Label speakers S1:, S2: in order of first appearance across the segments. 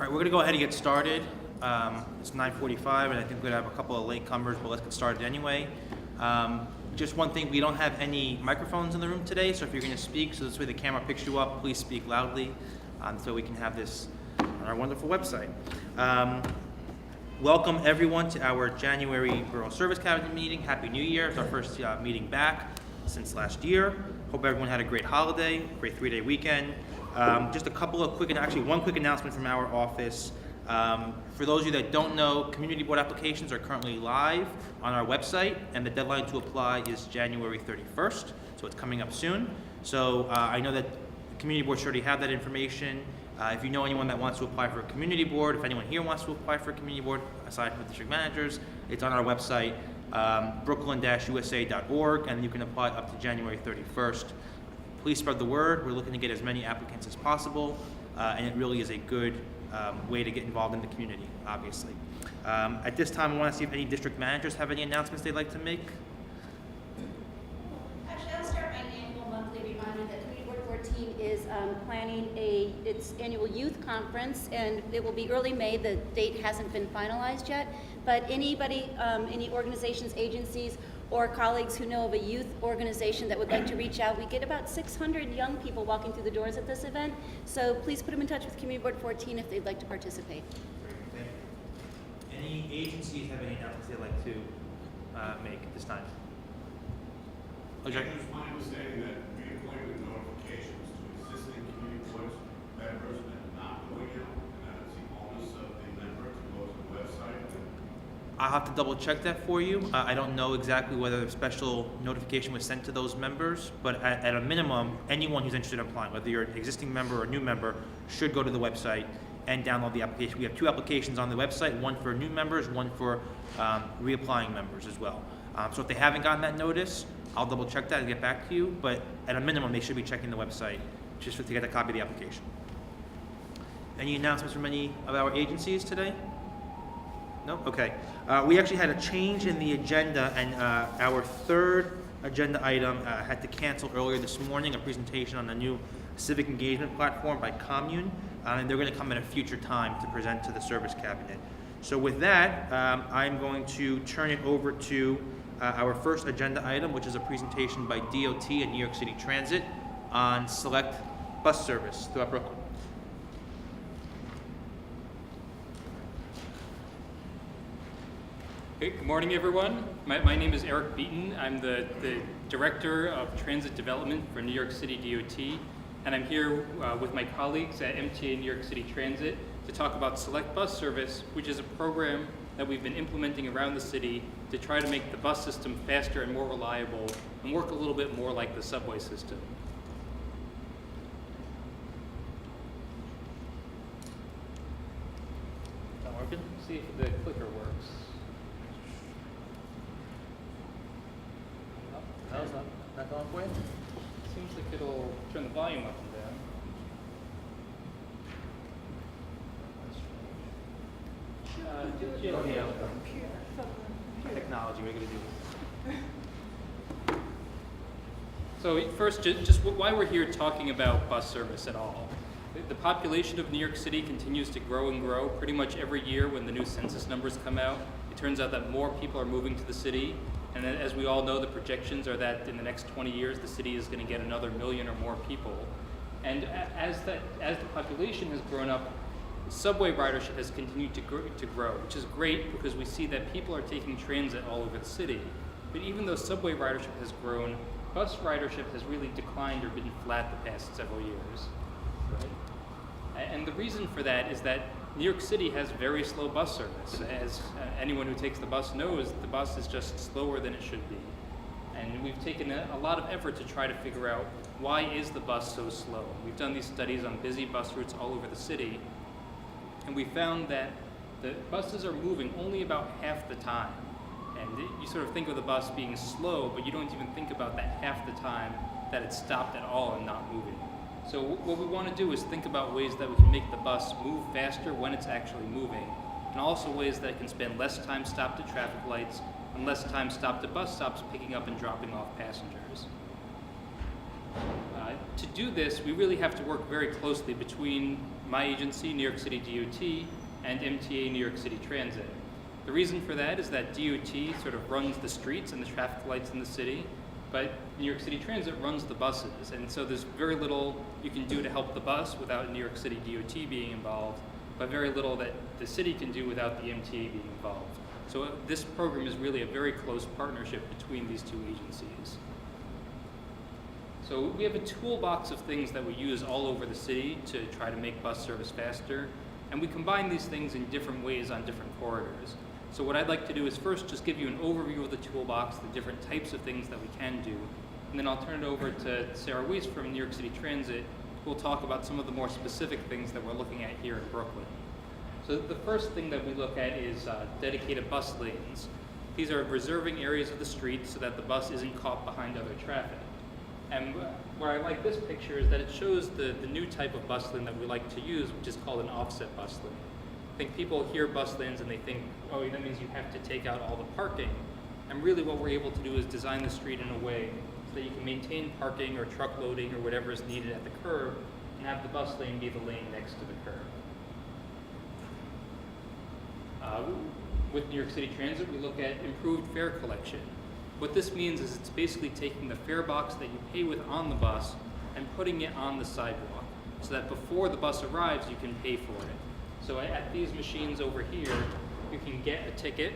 S1: right, we're going to go ahead and get started. It's 9:45, and I think we're going to have a couple of latecomers, but let's get started anyway. Just one thing, we don't have any microphones in the room today, so if you're going to speak, so this way the camera picks you up, please speak loudly so we can have this on our wonderful website. Welcome everyone to our January Borough Service Cabinet meeting. Happy New Year. It's our first meeting back since last year. Hope everyone had a great holiday, great 3-day weekend. Just a couple of one quick announcement from our office. For those of you that don't know, community board applications are currently live on our website, and the deadline to apply is January 31st, so it's coming up soon. So I know that community boards already have that information. If you know anyone that wants to apply for a community board, if anyone here wants to apply for a community board, aside from the district managers, it's on our website, brooklyn-usa.org, and you can apply up to January 31st. Please spread the word. We're looking to get as many applicants as possible, and it really is a good way to get involved in the community, obviously. At this time, I want to see if any district managers have any announcements they'd like to make.
S2: Actually, I'll start my annual monthly reminder that Community Board 14 is planning its annual youth conference, and it will be early May. The date hasn't been finalized yet, but anybody, any organizations, agencies, or colleagues who know of a youth organization that would like to reach out. We get about 600 young people walking through the doors at this event, so please put them in touch with Community Board 14 if they'd like to participate.
S1: Great, thank you. Any agencies have any announcements they'd like to make at this time? Okay.
S3: It is my understanding that reappointment notifications to existing community boards members are not going out, and that it's the onus of the member to go to the website.
S1: I'll have to double check that for you. I don't know exactly whether a special notification was sent to those members, but at a minimum, anyone who's interested in applying, whether you're an existing member or a new member, should go to the website and download the application. We have 2 applications on the website, one for new members, one for reapplying members as well. So if they haven't gotten that notice, I'll double check that and get back to you, but at a minimum, they should be checking the website just to get a copy of the application. Any announcements from any of our agencies today? No? Okay. We actually had a change in the agenda, and our third agenda item had to cancel earlier this morning, a presentation on the new civic engagement platform by Commune, and they're going to come at a future time to present to the Service Cabinet. So with that, I'm going to turn it over to our first agenda item, which is a presentation by DOT and New York City Transit on select bus service throughout Brooklyn.
S4: Hey, good morning, everyone. My name is Eric Beaton. I'm the Director of Transit Development for New York City DOT, and I'm here with my colleagues at MTA New York City Transit to talk about Select Bus Service, which is a program that we've been implementing around the city to try to make the bus system faster and more reliable and work a little bit more like the subway system.
S1: Is that working?
S4: See if the clicker works.
S1: No, it's not going for you?
S4: Seems like it'll turn the volume up and down.
S1: Technology, we're going to do.
S4: So first, just why we're here talking about bus service at all. The population of New York City continues to grow and grow. Pretty much every year when the new census numbers come out, it turns out that more people are moving to the city. And as we all know, the projections are that in the next 20 years, the city is going to get another 1 million or more people. And as the population has grown up, subway ridership has continued to grow, which is great because we see that people are taking transit all over the city. But even though subway ridership has grown, bus ridership has really declined or been flat the past several years. Right? And the reason for that is that New York City has very slow bus service. As anyone who takes the bus knows, the bus is just slower than it should be. And we've taken a lot of effort to try to figure out why is the bus so slow. We've done these studies on busy bus routes all over the city, and we found that the buses are moving only about half the time. And you sort of think of the bus being slow, but you don't even think about that half the time that it's stopped at all and not moving. So what we want to do is think about ways that we can make the bus move faster when it's actually moving, and also ways that it can spend less time stopped at traffic lights and less time stopped at bus stops picking up and dropping off passengers. To do this, we really have to work very closely between my agency, New York City DOT, and MTA New York City Transit. The reason for that is that DOT sort of runs the streets and the traffic lights in the city, but New York City Transit runs the buses, and so there's very little you can do to help the bus without New York City DOT being involved, but very little that the city can do without the MTA being involved. So this program is really a very close partnership between these two agencies. So we have a toolbox of things that we use all over the city to try to make bus service faster, and we combine these things in different ways on different corridors. So what I'd like to do is first just give you an overview of the toolbox, the different types of things that we can do, and then I'll turn it over to Sarah Weiss from New York City Transit, who will talk about some of the more specific things that we're looking at here in Brooklyn. So the first thing that we look at is dedicated bus lanes. These are reserving areas of the street so that the bus isn't caught behind other traffic. And where I like this picture is that it shows the new type of bus lane that we like to use, which is called an offset bus lane. I think people hear bus lanes and they think, oh, that means you have to take out all the parking. And really what we're able to do is design the street in a way so that you can maintain parking or truck loading or whatever is needed at the curb and have the bus lane be the lane next to the curb. With New York City Transit, we look at improved fare collection. What this means is it's basically taking the fare box that you pay with on the bus and putting it on the sidewalk so that before the bus arrives, you can pay for it. So at these machines over here, you can get a ticket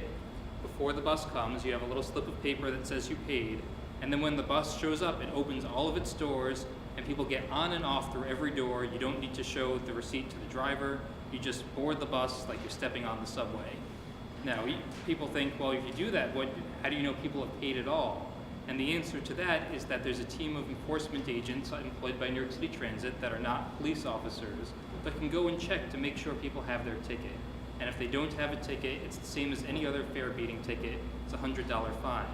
S4: before the bus comes. You have a little slip of paper that says you paid, and then when the bus shows up, it opens all of its doors, and people get on and off through every door. You don't need to show the receipt to the driver. You just board the bus like you're stepping on the subway. Now, people think, well, if you do that, how do you know people have paid at all? And the answer to that is that there's a team of enforcement agents employed by New York City Transit that are not police officers, but can go and check to make sure people have their ticket. And if they don't have a ticket, it's the same as any other fare beating ticket. It's a $100 fine.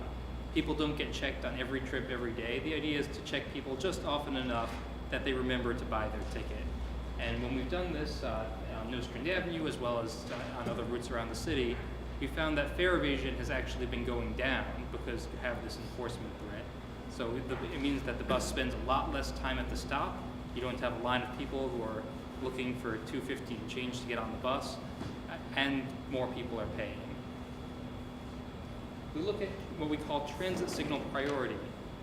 S4: People don't get checked on every trip every day. The idea is to check people just often enough that they remember to buy their ticket. And when we've done this on Nostrand Avenue as well as on other routes around the city, we found that fare evasion has actually been going down because you have this enforcement threat. So it means that the bus spends a lot less time at the stop. You don't have a line of people who are looking for $2.50 change to get on the bus, and more people are paying. We look at what we call transit signal priority.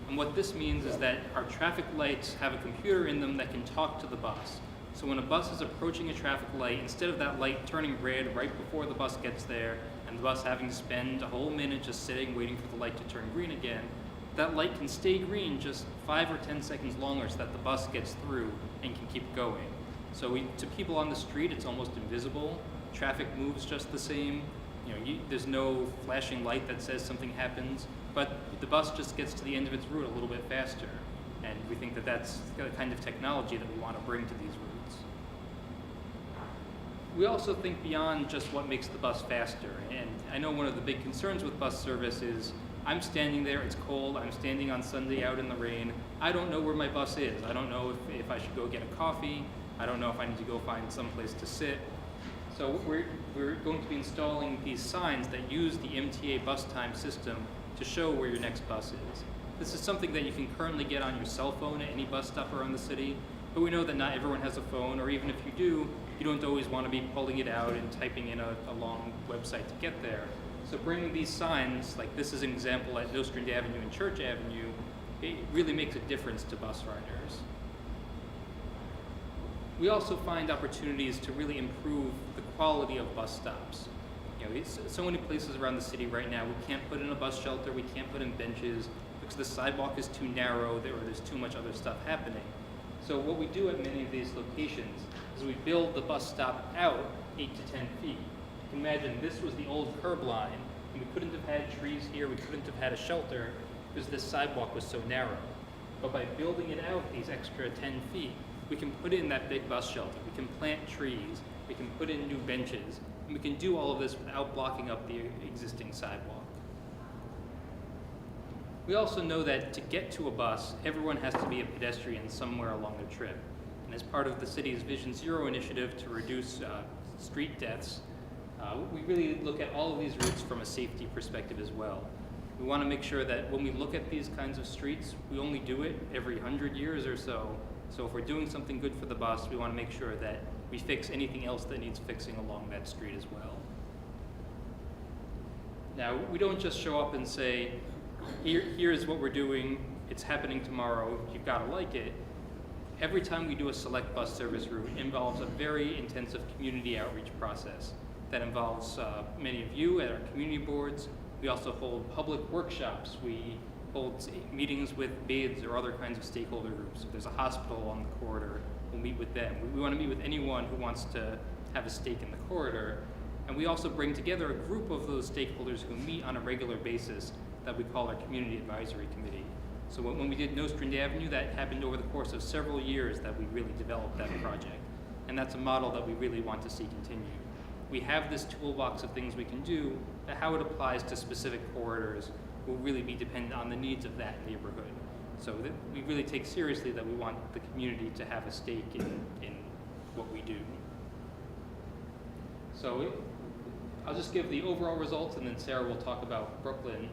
S4: And what this means is that our traffic lights have a computer in them that can talk to the bus. So when a bus is approaching a traffic light, instead of that light turning red right before the bus gets there, and the bus having to spend a whole minute just sitting waiting for the light to turn green again, that light can stay green just 5 or 10 seconds longer so that the bus gets through and can keep going. So to people on the street, it's almost invisible. Traffic moves just the same. There's no flashing light that says something happens, but the bus just gets to the end of its route a little bit faster. And we think that that's the kind of technology that we want to bring to these routes. We also think beyond just what makes the bus faster. And I know one of the big concerns with bus service is I'm standing there, it's cold, I'm standing on Sunday out in the rain. I don't know where my bus is. I don't know if I should go get a coffee. I don't know if I need to go find some place to sit. So we're going to be installing these signs that use the MTA bus time system to show where your next bus is. This is something that you can currently get on your cell phone at any bus stop around the city, but we know that not everyone has a phone, or even if you do, you don't always want to be pulling it out and typing in a long website to get there. So bringing these signs, like this is an example at Nostrand Avenue and Church Avenue, it really makes a difference to bus riders. We also find opportunities to really improve the quality of bus stops. So many places around the city right now, we can't put in a bus shelter, we can't put in benches, because the sidewalk is too narrow, or there's too much other stuff happening. So what we do at many of these locations is we build the bus stop out 8 to 10 feet. You can imagine this was the old curb line, and we couldn't have had trees here, we couldn't have had a shelter, because this sidewalk was so narrow. But by building it out these extra 10 feet, we can put in that big bus shelter, we can plant trees, we can put in new benches, and we can do all of this without blocking up the existing sidewalk. We also know that to get to a bus, everyone has to be a pedestrian somewhere along the trip. And as part of the city's Vision Zero initiative to reduce street deaths, we really look at all of these routes from a safety perspective as well. We want to make sure that when we look at these kinds of streets, we only do it every 100 years or so. So if we're doing something good for the bus, we want to make sure that we fix anything else that needs fixing along that street as well. Now, we don't just show up and say, here's what we're doing, it's happening tomorrow, you've got to like it. Every time we do a select bus service route, it involves a very intensive community outreach process that involves many of you at our community boards. We also hold public workshops. We hold meetings with bids or other kinds of stakeholder groups. If there's a hospital on the corridor, we'll meet with them. We want to meet with anyone who wants to have a stake in the corridor. And we also bring together a group of those stakeholders who meet on a regular basis that we call our Community Advisory Committee. So when we did Nostrand Avenue, that happened over the course of several years that we really developed that project. And that's a model that we really want to see continue. We have this toolbox of things we can do, but how it applies to specific corridors will really be dependent on the needs of that neighborhood. So we really take seriously that we want the community to have a stake in what we do. So I'll just give the overall results, and then Sarah will talk about Brooklyn.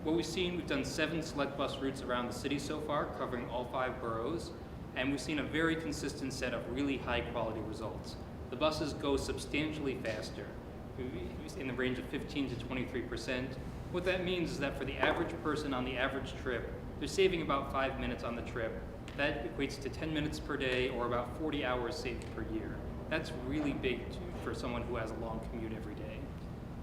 S4: What we've seen, we've done 7 select bus routes around the city so far, covering all 5 boroughs, and we've seen a very consistent set of really high quality results. The buses go substantially faster, in the range of 15 to 23%. What that means is that for the average person on the average trip, they're saving about 5 minutes on the trip. That equates to 10 minutes per day, or about 40 hours saved per year. That's really big for someone who has a long commute every day.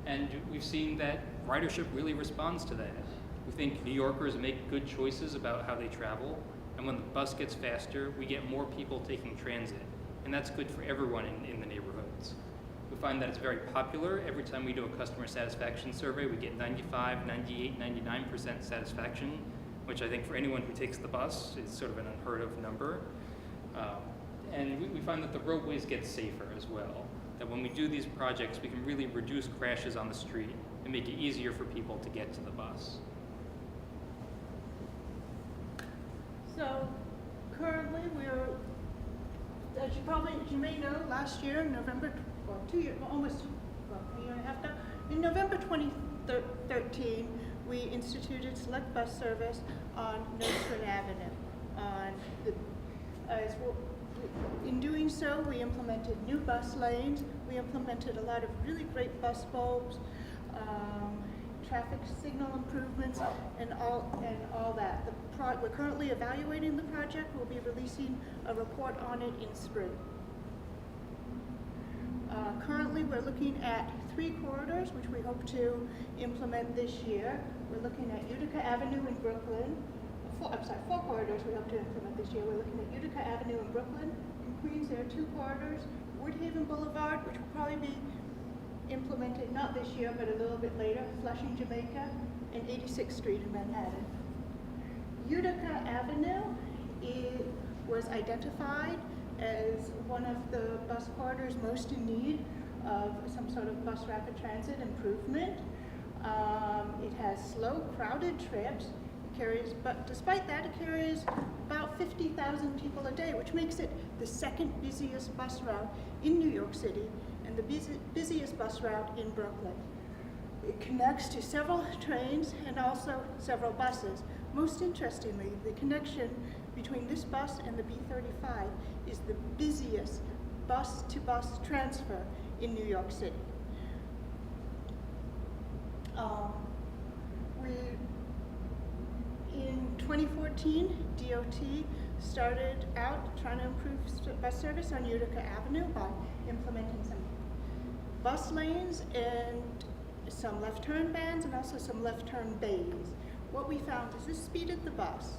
S4: And we've seen that ridership really responds to that. We think New Yorkers make good choices about how they travel, and when the bus gets faster, we get more people taking transit, and that's good for everyone in the neighborhoods. We find that it's very popular. Every time we do a customer satisfaction survey, we get 95, 98, 99% satisfaction, which I think for anyone who takes the bus is sort of an unheard of number. And we find that the roadways get safer as well. That when we do these projects, we can really reduce crashes on the street and make it easier for people to get to the bus.
S5: So currently we're, as you may know, last year in November, well, 2 years, almost a year and a half now, in November 2013, we instituted select bus service on Nostrand Avenue. In doing so, we implemented new bus lanes. We implemented a lot of really great bus bulbs, traffic signal improvements, and all that. We're currently evaluating the project. We'll be releasing a report on it in spring. Currently, we're looking at 3 corridors, which we hope to implement this year. We're looking at Utica Avenue in Brooklyn. 4 corridors we hope to implement this year. We're looking at Utica Avenue in Brooklyn. In Queens, there are 2 corridors. Woodhaven Boulevard, which will probably be implemented not this year, but a little bit later. Flushing, Jamaica, and 86th Street in Manhattan. Utica Avenue was identified as one of the bus corridors most in need of some sort of bus rapid transit improvement. It has slow, crowded trips. But despite that, it carries about 50,000 people a day, which makes it the 2nd busiest bus route in New York City and the busiest bus route in Brooklyn. It connects to several trains and also several buses. Most interestingly, the connection between this bus and the B35 is the busiest bus-to-bus transfer in New York City. In 2014, DOT started out trying to improve bus service on Utica Avenue by implementing some bus lanes and some left turn bands and also some left turn bays. What we found is this speeded the bus,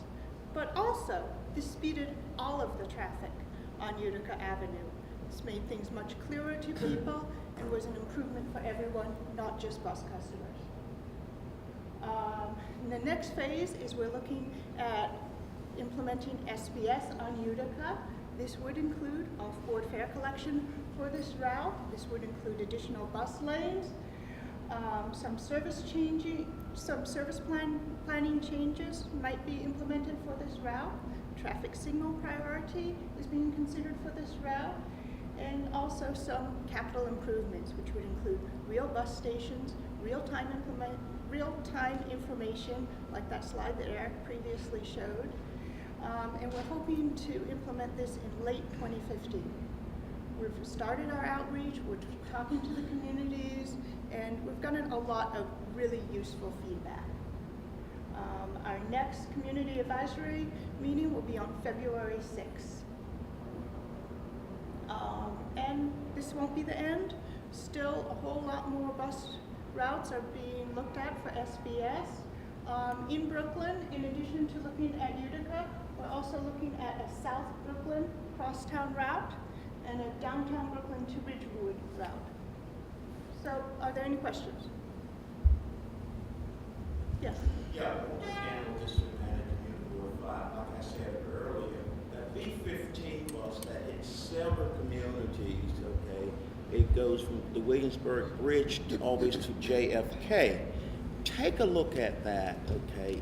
S5: but also this speeded all of the traffic on Utica Avenue. This made things much clearer to people and was an improvement for everyone, not just bus customers. The next phase is we're looking at implementing SBS on Utica. This would include off-board fare collection for this route. This would include additional bus lanes, some service planning changes might be implemented for this route. Traffic signal priority is being considered for this route, and also some capital improvements, which would include real bus stations, real-time information, like that slide that Eric previously showed. And we're hoping to implement this in late 2015. We've started our outreach, we're talking to the communities, and we've gotten a lot of really useful feedback. Our next community advisory meeting will be on February 6th. And this won't be the end. Still, a whole lot more bus routes are being looked at for SBS. In Brooklyn, in addition to looking at Utica, we're also looking at a South Brooklyn crosstown route and a downtown Brooklyn to Ridgewood route. So, are there any questions? Yes.
S6: Yeah, once again, District Manager, Ward 5, like I said earlier, that B-15 bus that hits several communities, okay, it goes from the Williamsburg Bridge to always to JFK. Take a look at that, okay?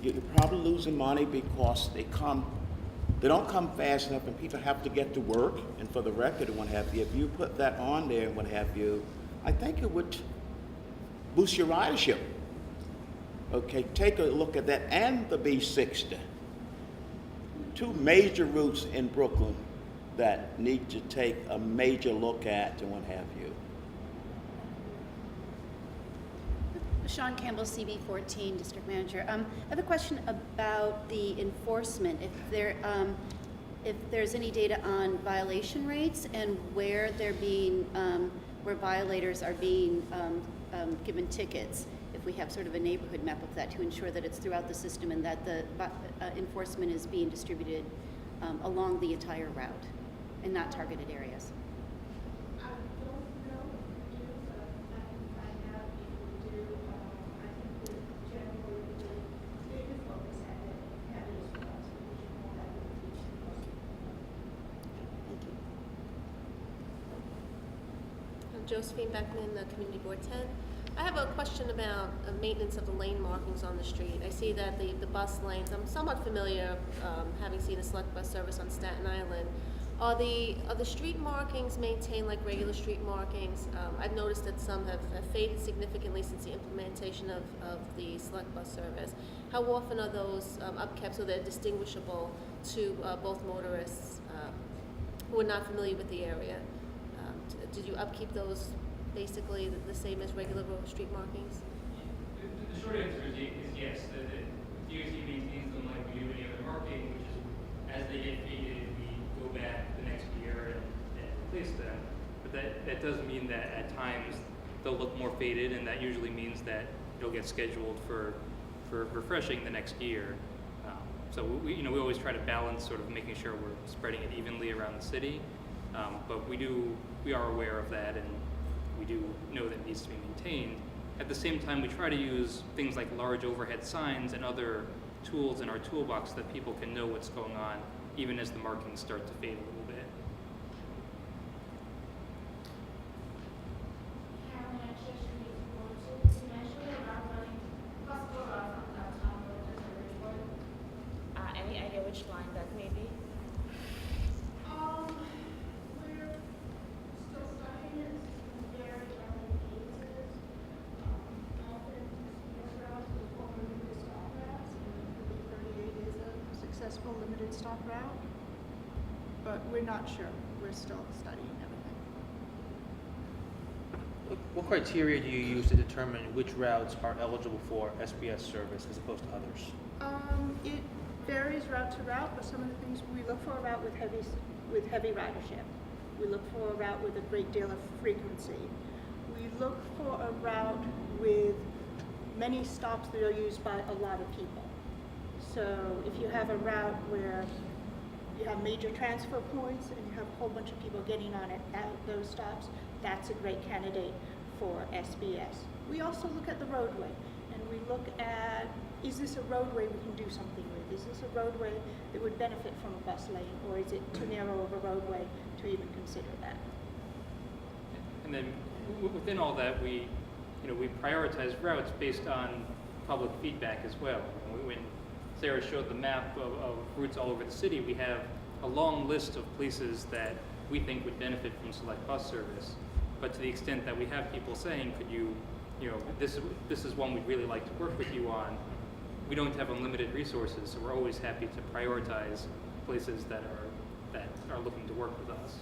S6: You're probably losing money because they don't come fast enough and people have to get to work, and for the record and what have you, if you put that on there and what have you, I think it would boost your ridership. Okay, take a look at that, and the B60. Two major routes in Brooklyn that need to take a major look at and what have you.
S2: Sean Campbell, CB14 District Manager. I have a question about the enforcement. If there's any data on violation rates and where they're being, where violators are being given tickets. If we have sort of a neighborhood map of that to ensure that it's throughout the system and that the enforcement is being distributed along the entire route and not targeted areas.
S5: I don't know if I can find out if we do. I think we're generally the bigger focus at the heaviest ones, which is more like the beach.
S2: Thank you.
S7: I'm Josephine Beckman, the Community Board 10. I have a question about maintenance of the lane markings on the street. I see that the bus lanes, I'm somewhat familiar, having seen a select bus service on Staten Island. Are the street markings maintained like regular street markings? I've noticed that some have faded significantly since the implementation of the select bus service. How often are those upkept so they're distinguishable to both motorists who are not familiar with the area? Did you upkeep those basically the same as regular road street markings?
S4: The short answer is yes. The DOT maintains them like we do any other marking, which is as they get faded, we go back the next year and replace them. But that does mean that at times they'll look more faded, and that usually means that it'll get scheduled for refreshing the next year. So we always try to balance sort of making sure we're spreading it evenly around the city. But we are aware of that, and we do know that it needs to be maintained. At the same time, we try to use things like large overhead signs and other tools in our toolbox so that people can know what's going on, even as the markings start to fade a little bit.
S8: Any idea which line that may be?
S5: We're still studying it. It's very early phases. Often, these routes will form limited stop routes, and 38 is a successful limited stop route. But we're not sure. We're still studying everything.
S1: What criteria do you use to determine which routes are eligible for SBS service as opposed to others?
S5: It varies route to route, but some of the things we look for a route with heavy ridership. We look for a route with a great deal of frequency. We look for a route with many stops that are used by a lot of people. So if you have a route where you have major transfer points and you have a whole bunch of people getting on it at those stops, that's a great candidate for SBS. We also look at the roadway, and we look at, is this a roadway we can do something with? Is this a roadway that would benefit from a bus lane, or is it too narrow of a roadway to even consider that?
S4: And then within all that, we prioritize routes based on public feedback as well. When Sarah showed the map of routes all over the city, we have a long list of places that we think would benefit from select bus service. But to the extent that we have people saying, could you, this is one we'd really like to work with you on, we don't have unlimited resources, so we're always happy to prioritize places that are looking to work with us.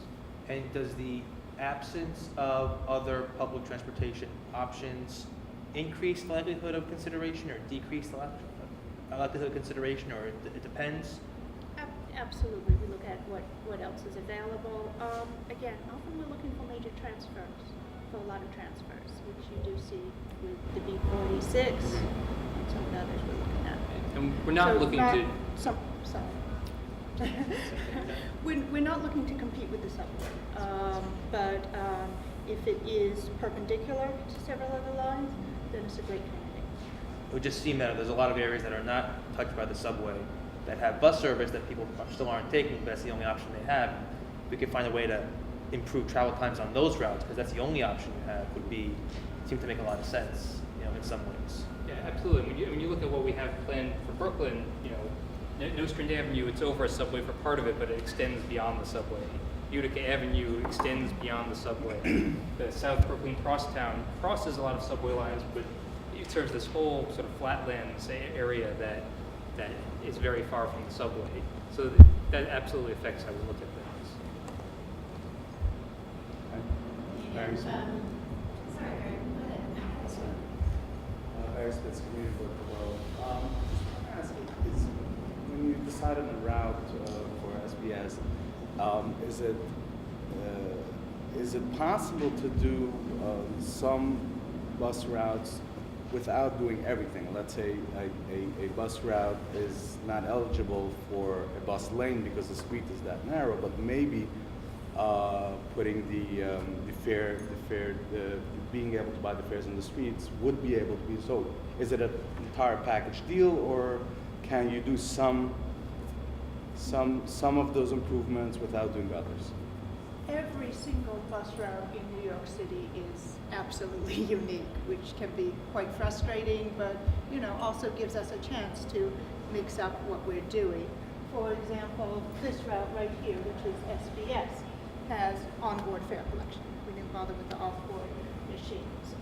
S1: And does the absence of other public transportation options increase the likelihood of consideration or decrease the likelihood of consideration, or it depends?
S5: Absolutely, we look at what else is available. Again, often we're looking for major transfers, for a lot of transfers, which you do see with the B46 and some of the others we're looking at.
S4: And we're not looking to,
S5: Sorry. We're not looking to compete with the subway, but if it is perpendicular to several other lines, then it's a great candidate.
S1: It would just seem that there's a lot of areas that are not touched by the subway that have bus service that people still aren't taking, but that's the only option they have. We could find a way to improve travel times on those routes, because that's the only option you have, seem to make a lot of sense, in some ways.
S4: yeah, absolutely. When you look at what we have planned for Brooklyn, Nostrand Avenue, it's over a subway for part of it, but it extends beyond the subway. Utica Avenue extends beyond the subway. The South Brooklyn Crosstown crosses a lot of subway lines, but it serves this whole sort of flatlands area that is very far from the subway. So that absolutely affects how we look at things.
S9: Barry
S2: Sorry, Barry, go ahead.
S9: Barry Spitz, Community Board for Borough. Just want to ask, when you decide on the route for SBS, is it possible to do some bus routes without doing everything? Let's say a bus route is not eligible for a bus lane because the street is that narrow, but maybe putting the fare, being able to buy the fares in the streets would be able to be. So is it an entire package deal, or can you do some of those improvements without doing others?
S5: Every single bus route in New York City is absolutely unique, which can be quite frustrating, but also gives us a chance to mix up what we're doing. For example, this route right here, which is SBS, has onboard fare collection. We didn't bother with the off-board machines.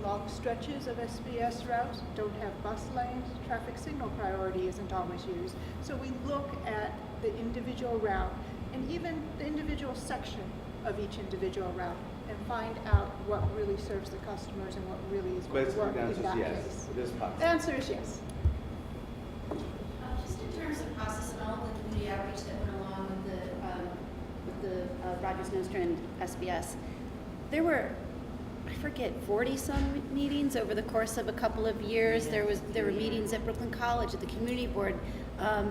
S5: Long stretches of SBS routes don't have bus lanes. Traffic signal priority isn't always used. So we look at the individual route and even the individual section of each individual route and find out what really serves the customers and what really is going to work in that case.
S9: It is possible.
S5: The answer is yes.
S2: Just in terms of process and all the community outreach that went along with the Rogers Nostrand SBS, there were, I forget, 40-some meetings over the course of a couple of years. There were meetings at Brooklyn College, at the community board.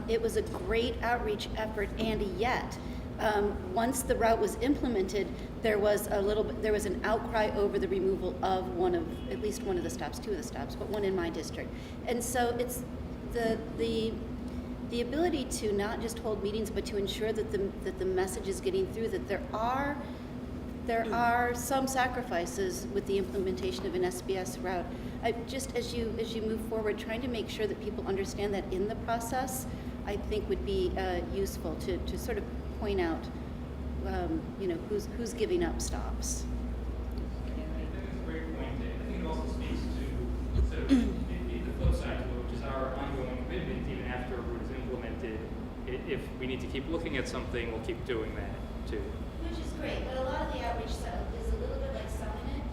S2: It was a great outreach effort, and yet, once the route was implemented, there was an outcry over the removal of at least one of the stops, two of the stops, but one in my district. And so it's the ability to not just hold meetings, but to ensure that the message is getting through, that there are some sacrifices with the implementation of an SBS route. Just as you move forward, trying to make sure that people understand that in the process, I think would be useful to sort of point out, who's giving up stops.
S4: I think it's a great point. I think it also speaks to sort of the flip side to it, which is our ongoing commitment, even after a route is implemented. If we need to keep looking at something, we'll keep doing that too.
S2: Which is great, but a lot of the outreach stuff is a little bit like selling it,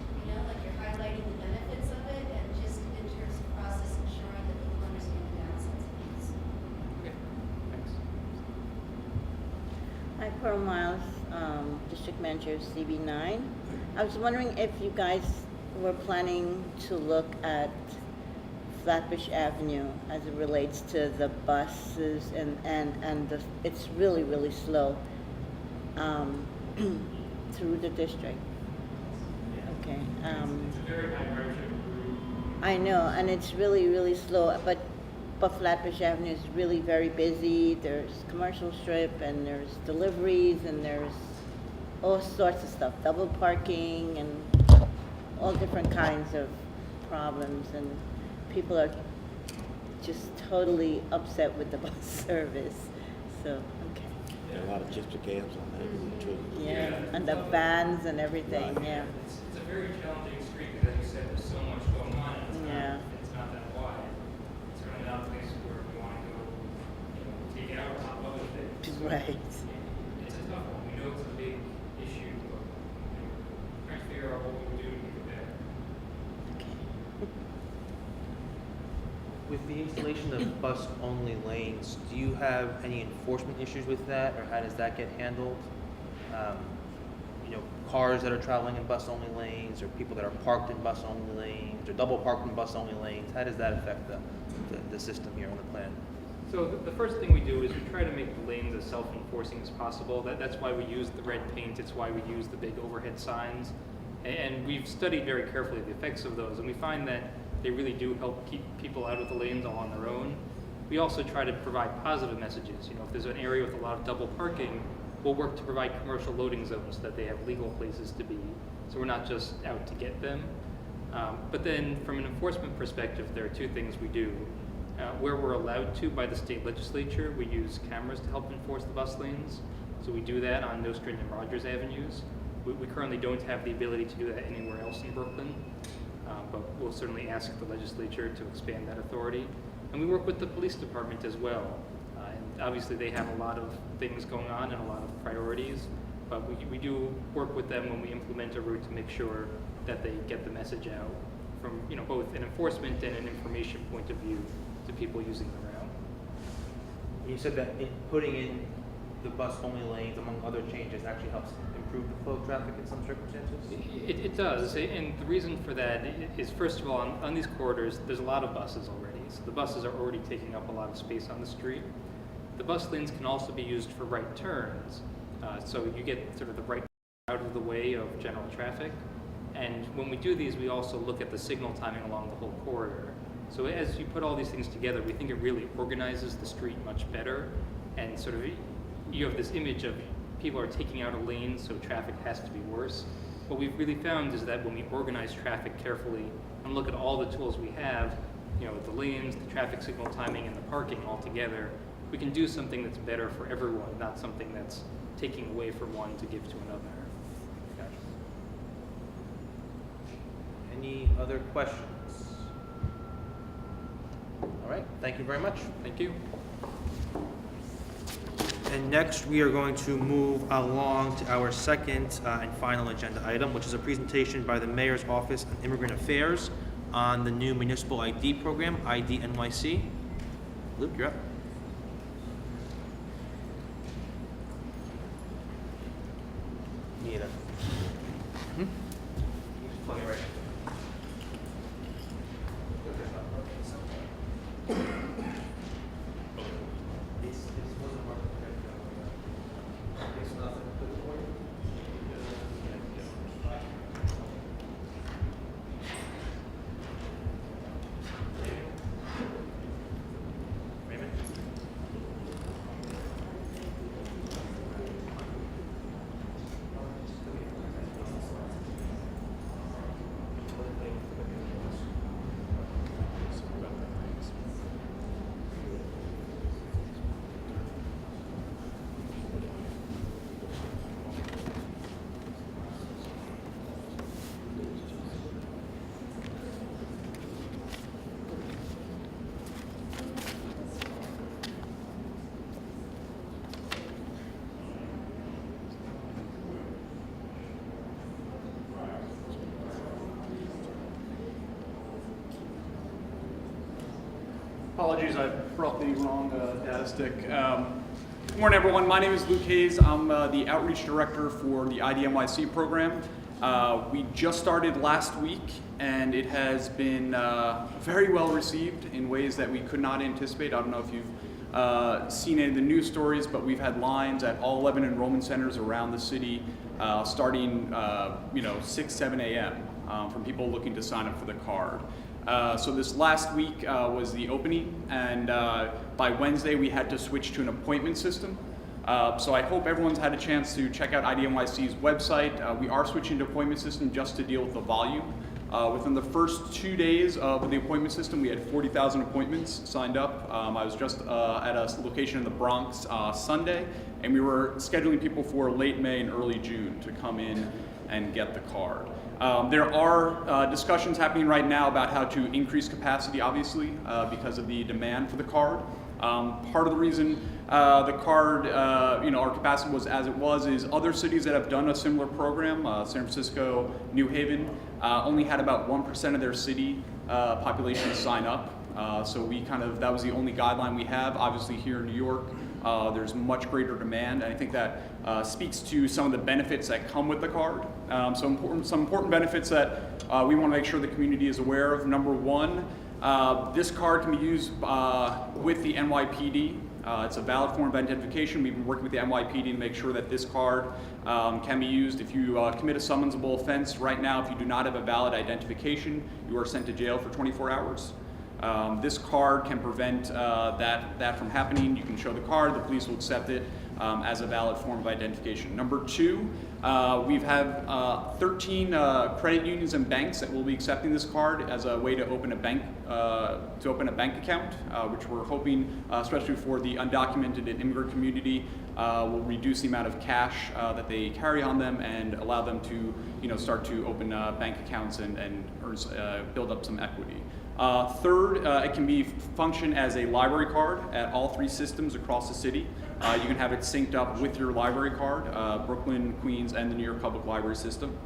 S2: like you're highlighting the benefits of it, and just in terms of process, ensuring that people understand the downsides of things.
S4: Okay, thanks.
S10: Hi, Pearl Miles, District Manager of CB9. I was wondering if you guys were planning to look at Flatbush Avenue as it relates to the buses and it's really, really slow through the district. Okay.
S4: It's a very high ridership route.
S10: I know, and it's really, really slow, but Flatbush Avenue is really very busy. There's commercial strip, and there's deliveries, and there's all sorts of stuff, double parking, and all different kinds of problems, and people are just totally upset with the bus service. So, okay.
S6: There are a lot of gypsy cabs on that, too.
S10: Yeah, and the vans and everything, yeah.
S4: It's a very challenging street because, as you said, there's so much going on. And it's not that wide. It's certainly not a place where we want to go, take out on top of other things.
S10: Right.
S4: It's a tough one. We know it's a big
S1: The installation of bus-only lanes, do you have any enforcement issues with that, or how does that get handled? You know, cars that are traveling in bus-only lanes, or people that are parked in bus-only lanes, or double parked in bus-only lanes, how does that affect the system here on the plan?
S4: So the first thing we do is we try to make the lanes as self-enforcing as possible. That's why we use the red paint. It's why we use the big overhead signs. And we've studied very carefully the effects of those, and we find that they really do help keep people out of the lanes all on their own. We also try to provide positive messages. You know, if there's an area with a lot of double parking, we'll work to provide commercial loading zones so that they have legal places to be. So we're not just out to get them. But then from an enforcement perspective, there are two things we do. Where we're allowed to by the state legislature, we use cameras to help enforce the bus lanes. So we do that on Nostrand and Rogers Avenues. We currently don't have the ability to do that anywhere else in Brooklyn, but we'll certainly ask the legislature to expand that authority. And we work with the police department as well. And obviously they have a lot of things going on and a lot of priorities, but we do work with them when we implement a route to make sure that they get the message out from, you know, both an enforcement and an information point of view to people using the route.
S1: You said that putting in the bus-only lanes, among other changes, actually helps improve the flow of traffic in some circumstances?
S4: It does, and the reason for that is, first of all, on these corridors, there's a lot of buses already, so the buses are already taking up a lot of space on the street. The bus lanes can also be used for right turns, so you get sort of the right out of the way of general traffic. And when we do these, we also look at the signal timing along the whole corridor. So as you put all these things together, we think it really organizes the street much better, and sort of you have this image of people are taking out a lane, so traffic has to be worse. What we've really found is that when we organize traffic carefully and look at all the tools we have, you know, the lanes, the traffic signal timing, and the parking all together, we can do something that's better for everyone, not something that's taking away from one to give to another.
S1: Gotcha. Any other questions? All right, thank you very much.
S4: Thank you.
S1: And next, we are going to move along to our second and final agenda item, which is a presentation by the Mayor's Office of Immigrant Affairs on the new municipal ID program, ID NYC. Luke, you're up. Need a. You just plug it right in.
S11: Apologies, I brought the wrong data stick. Good morning, everyone. My name is Luke Hayes. I'm the Outreach Director for the IDNYC program. We just started last week, and it has been very well received in ways that we could not anticipate. I don't know if you've seen any of the news stories, but we've had lines at all 11 enrollment centers around the city starting 6, 7 a.m. From people looking to sign up for the card. So this last week was the opening, and by Wednesday we had to switch to an appointment system. So I hope everyone's had a chance to check out IDNYC's website. We are switching to appointment system just to deal with the volume. Within the first 2 days of the appointment system, we had 40,000 appointments signed up. I was just at a location in the Bronx Sunday, and we were scheduling people for late May and early June to come in and get the card. There are discussions happening right now about how to increase capacity, obviously, because of the demand for the card. Part of the reason the card, our capacity was as it was is other cities that have done a similar program, San Francisco, New Haven, only had about 1% of their city population sign up. So that was the only guideline we have. Obviously here in New York, there's much greater demand, and I think that speaks to some of the benefits that come with the card. Some important benefits that we want to make sure the community is aware of. Number one, this card can be used with the NYPD. It's a valid form of identification. We've been working with the NYPD to make sure that this card can be used. If you commit a summonsable offense right now, if you do not have a valid identification, you are sent to jail for 24 hours. This card can prevent that from happening. You can show the card, the police will accept it as a valid form of identification. Number two, we've had 13 credit unions and banks that will be accepting this card as a way to open a bank account, which we're hoping, especially for the undocumented and immigrant community, will reduce the amount of cash that they carry on them and allow them to, start to open bank accounts and build up some equity. Third, it can function as a library card at all 3 systems across the city. You can have it synced up with your library card, Brooklyn, Queens, and the New York Public Library system.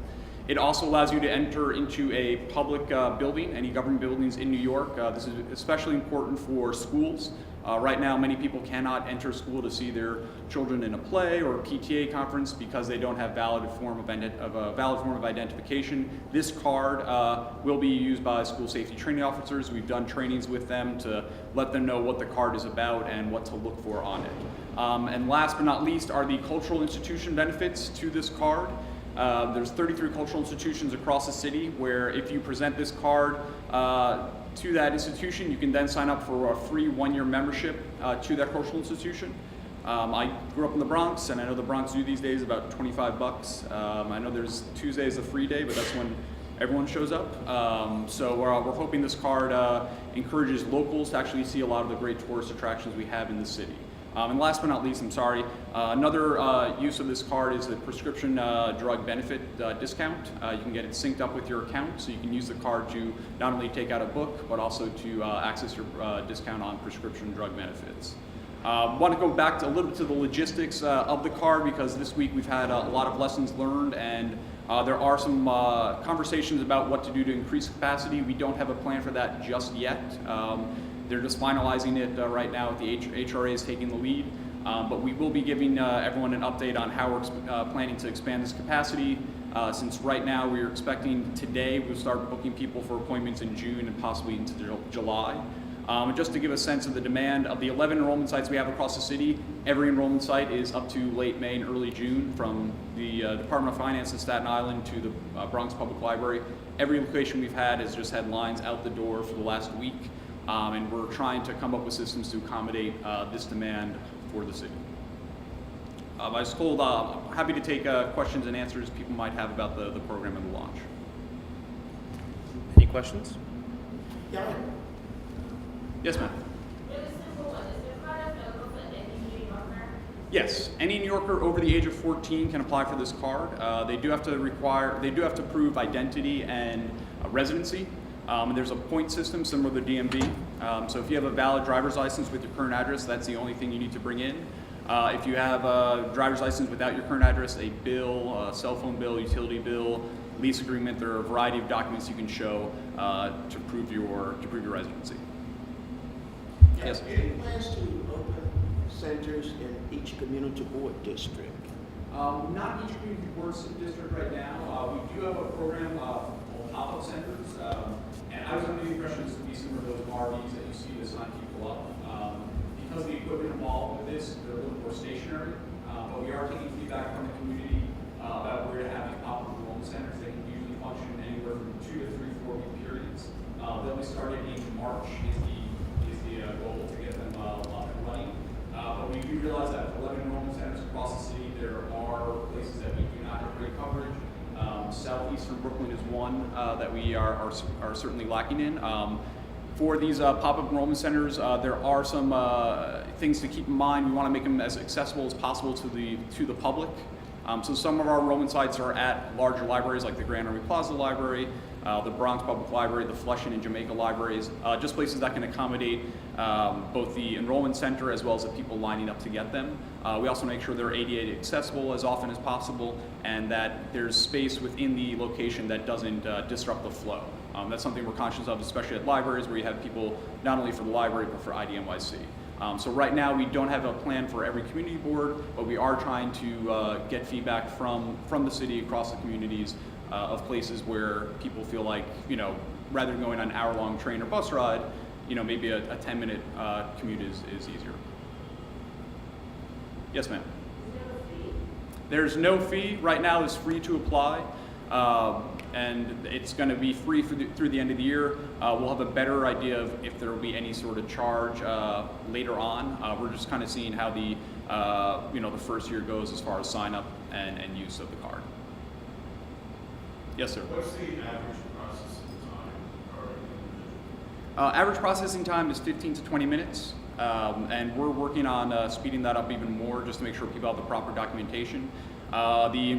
S11: It also allows you to enter into a public building, any government buildings in New York. This is especially important for schools. Right now, many people cannot enter school to see their children in a play or a PTA conference because they don't have a valid form of identification. This card will be used by school safety training officers. We've done trainings with them to let them know what the card is about and what to look for on it. And last but not least are the cultural institution benefits to this card. There's 33 cultural institutions across the city where if you present this card to that institution, you can then sign up for a free 1-year membership to that cultural institution. I grew up in the Bronx, and I know the Bronx Zoo these days about $25. I know there's Tuesday is a free day, but that's when everyone shows up. So we're hoping this card encourages locals to actually see a lot of the great tourist attractions we have in the city. And last but not least, another use of this card is the prescription drug benefit discount. You can get it synced up with your account, so you can use the card to not only take out a book, but also to access your discount on prescription drug benefits. Want to go back a little bit to the logistics of the card, because this week we've had a lot of lessons learned, and there are some conversations about what to do to increase capacity. We don't have a plan for that just yet. They're just finalizing it right now. The HRA is taking the lead, but we will be giving everyone an update on how we're planning to expand this capacity. Since right now we're expecting today we'll start booking people for appointments in June and possibly into July. Just to give a sense of the demand, of the 11 enrollment sites we have across the city, every enrollment site is up to late May and early June, from the Department of Finance in Staten Island to the Bronx Public Library. Every location we've had has just had lines out the door for the last week. And we're trying to come up with systems to accommodate this demand for the city. I was told I'm happy to take questions and answers people might have about the program and the launch.
S1: Any questions?
S6: Yeah.
S11: Yes, ma'am.
S8: Really simple one. Is the card available for any New Yorker?
S11: Yes, any New Yorker over the age of 14 can apply for this card. They do have to prove identity and residency. There's a point system similar to the DMV. So if you have a valid driver's license with your current address, that's the only thing you need to bring in. If you have a driver's license without your current address, a bill, a cell phone bill, utility bill, lease agreement, there are a variety of documents you can show to prove your residency. Yes.
S6: Any plans to open centers in each community board district?
S11: Not each community board district right now. We do have a program called pop-up centers. And I was under the impression this would be similar to those RVs that you see to sign people up. Because the equipment involved with this, they're a little more stationary. But we are taking feedback from the community about where to have these pop-up enrollment centers. They can usually function anywhere from 2 to 3 4-week periods. They'll be started in March is the goal to get them up and running. But we do realize that 11 enrollment centers across the city, there are places that we do not have great coverage. Southeastern Brooklyn is one that we are certainly lacking in. For these pop-up enrollment centers, there are some things to keep in mind. We want to make them as accessible as possible to the public. So some of our enrollment sites are at larger libraries like the Grand Army Plaza Library, the Bronx Public Library, the Flushing and Jamaica libraries, just places that can accommodate both the enrollment center as well as the people lining up to get them. We also make sure they're ADA accessible as often as possible, and that there's space within the location that doesn't disrupt the flow. That's something we're conscious of, especially at libraries where you have people not only for the library but for IDNYC. So right now we don't have a plan for every community board, but we are trying to get feedback from the city across the communities of places where people feel like, rather than going on an hour-long train or bus ride, maybe a 10-minute commute is easier. Yes, ma'am. There's no fee. Right now it's free to apply, and it's going to be free through the end of the year. We'll have a better idea of if there will be any sort of charge later on. We're just kind of seeing how the the first year goes as far as sign up and use of the card. Yes, sir.
S3: What's the average processing time per individual?
S11: Average processing time is 15 to 20 minutes, and we're working on speeding that up even more just to make sure people have the proper documentation. The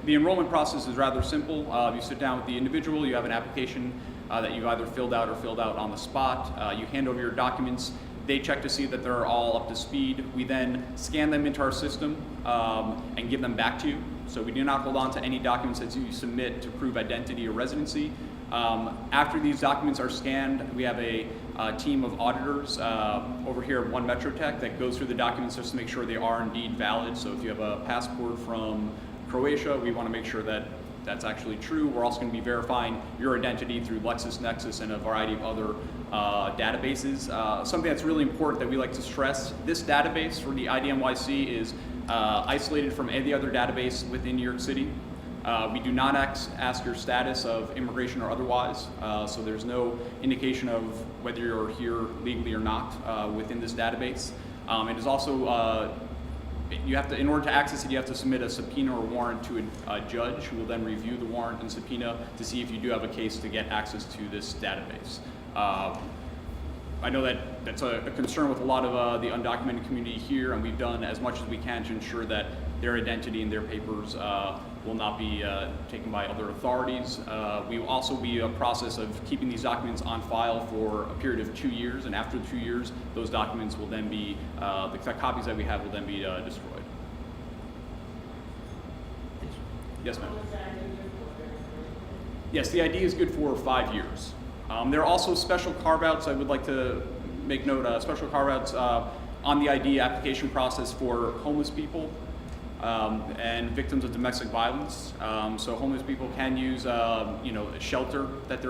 S11: enrollment process is rather simple. You sit down with the individual, you have an application that you've either filled out or filled out on the spot. You hand over your documents. They check to see that they're all up to speed. We then scan them into our system and give them back to you. So we do not hold on to any documents that you submit to prove identity or residency. After these documents are scanned, we have a team of auditors over here at One Metro Tech that goes through the documents just to make sure they are indeed valid. So if you have a passport from Croatia, we want to make sure that that's actually true. We're also going to be verifying your identity through LexisNexis and a variety of other databases. Something that's really important that we like to stress, this database for the IDNYC is isolated from any other database within New York City. We do not ask your status of immigration or otherwise, so there's no indication of whether you're here legally or not within this database. It is also, you have to, in order to access it, you have to submit a subpoena or warrant to a judge who will then review the warrant and subpoena to see if you do have a case to get access to this database. I know that that's a concern with a lot of the undocumented community here, and we've done as much as we can to ensure that their identity and their papers will not be taken by other authorities. We will also be a process of keeping these documents on file for a period of 2 years, and after 2 years, those documents will then be, the copies that we have will then be destroyed. Yes, ma'am. Yes, the ID is good for 5 years. There are also special carve-outs. I would like to make note, special carve-outs on the ID application process for homeless people and victims of domestic violence. So homeless people can use, a shelter that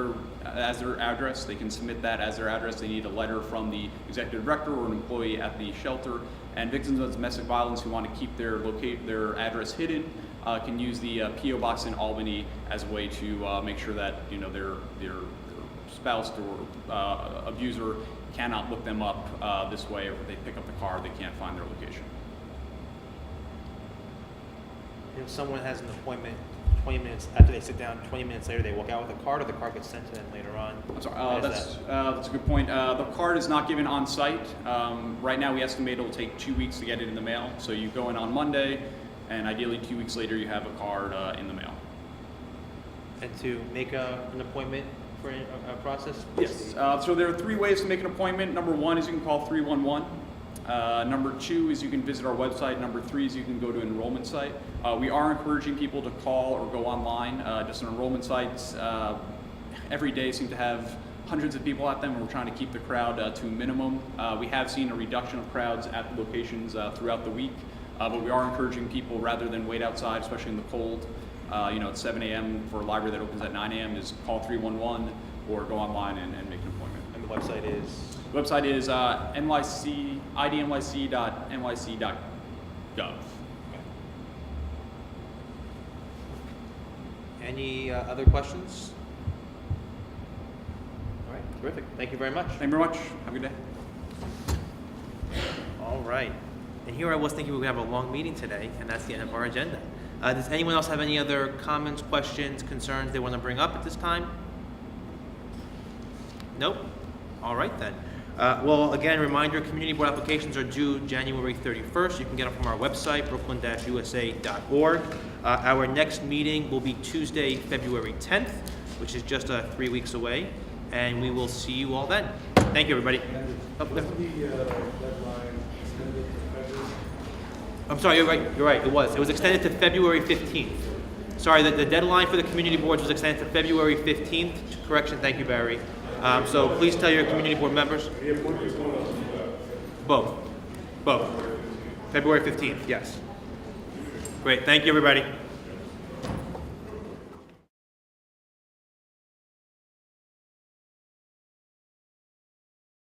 S11: as their address. They can submit that as their address. They need a letter from the executive director or an employee at the shelter. And victims of domestic violence who want to keep their address hidden can use the PO box in Albany as a way to make sure that their spouse or abuser cannot look them up this way, or if they pick up the car, they can't find their location.
S1: If someone has an appointment 20 minutes after they sit down, 20 minutes later they walk out with a card, or the card gets sent to them later on?
S11: I'm sorry, that's a good point. The card is not given on site. Right now we estimate it will take 2 weeks to get it in the mail. So you go in on Monday, and ideally 2 weeks later you have a card in the mail.
S1: And to make an appointment for a process?
S11: Yes. So there are 3 ways to make an appointment. Number 1 is you can call 311. Number 2 is you can visit our website. Number 3 is you can go to an enrollment site. We are encouraging people to call or go online. Just enrollment sites every day seem to have hundreds of people at them, and we're trying to keep the crowd to a minimum. We have seen a reduction of crowds at the locations throughout the week, but we are encouraging people, rather than wait outside, especially in the cold, at 7 a.m. for a library that opens at 9 a.m. is call 311 or go online and make an appointment.
S1: And the website is?
S11: The website is idnyc.nyc.gov.
S1: Okay. Any other questions? All right, terrific. Thank you very much.
S11: Thank you very much. Have a good day.
S1: All right. And here I was thinking we would have a long meeting today, and that's the end of our agenda. Does anyone else have any other comments, questions, concerns they want to bring up at this time? Nope. All right then. Well, again, reminder, community board applications are due January 31st. You can get them from our website, brooklyn-usa.org. Our next meeting will be Tuesday, February 10th, which is just 3 weeks away, and we will see you all then. Thank you, everybody. I'm sorry, you're right, it was. It was extended to February 15th. Sorry, the deadline for the community boards was extended to February 15th. Correction, thank you, Barry. So please tell your community board members. Both. February 15th, yes. Great, thank you, everybody.